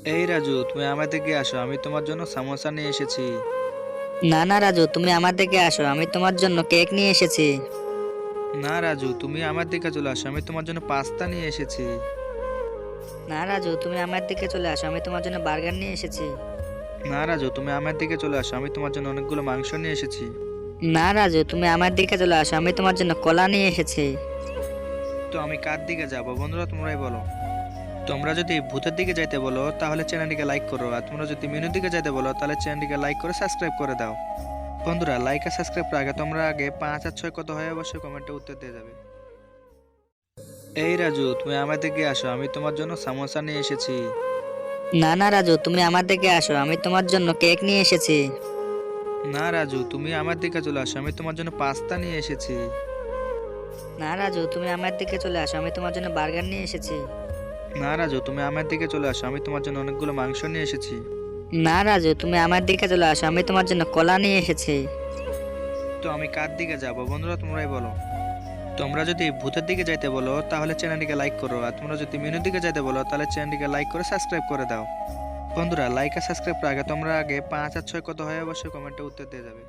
এই রাজু, তুমি আমার দিকে আসো, আমি তোমার জন্য সামোসা নিয়ে এসেছি। না না রাজু, তুমি আমার দিকে আসো, আমি তোমার জন্য কেক নিয়ে এসেছি। না রাজু, তুমি আমার দিকে চলে আসো, আমি তোমার জন্য পাস্তা নিয়ে এসেছি। না রাজু, তুমি আমার দিকে চলে আসো, আমি তোমার জন্য বার্গার নিয়ে এসেছি। না রাজু, তুমি আমার দিকে চলে আসো, আমি তোমার জন্য অনেকগুলো মাংস নিয়ে এসেছি। না রাজু, তুমি আমার দিকে চলে আসো, আমি তোমার জন্য কলা নিয়ে এসেছি। তো আমি কার দিকে যাব বন্ধুরা, তোমরাই বলো। তোমরা যদি ভূতের দিকে যাইতে বলো তাহলে চ্যানেলটিকে লাইক করো, আর তোমরা যদি মেনুর দিকে যাইতে বলো তাহলে চ্যানেলটিকে লাইক করে সাবস্ক্রাইব করে দাও। বন্ধুরা, লাইক আর সাবস্ক্রাইব করে আগে তোমরা আগে 5 আর 6 কত হয় অবশ্যই কমেন্টে উত্তর দিয়ে যাবে। এই রাজু, তুমি আমার দিকে আসো, আমি তোমার জন্য সামোসা নিয়ে এসেছি। না না রাজু, তুমি আমার দিকে আসো, আমি তোমার জন্য কেক নিয়ে এসেছি। না রাজু, তুমি আমার দিকে চলে আসো, আমি তোমার জন্য পাস্তা নিয়ে এসেছি। না রাজু, তুমি আমার দিকে চলে আসো, আমি তোমার জন্য বার্গার নিয়ে এসেছি। না রাজু, তুমি আমার দিকে চলে আসো, আমি তোমার জন্য অনেকগুলো মাংস নিয়ে এসেছি। না রাজু, তুমি আমার দিকে চলে আসো, আমি তোমার জন্য কলা নিয়ে এসেছি। তো আমি কার দিকে যাব বন্ধুরা, তোমরাই বলো। তোমরা যদি ভূতের দিকে যাইতে বলো তাহলে চ্যানেলটিকে লাইক করো, আর তোমরা যদি মেনুর দিকে যাইতে বলো তাহলে চ্যানেলটিকে লাইক করে সাবস্ক্রাইব করে দাও। বন্ধুরা, লাইক আর সাবস্ক্রাইব করে আগে তোমরা আগে 5 আর 6 কত হয় অবশ্যই কমেন্টে উত্তর দিয়ে যাবে।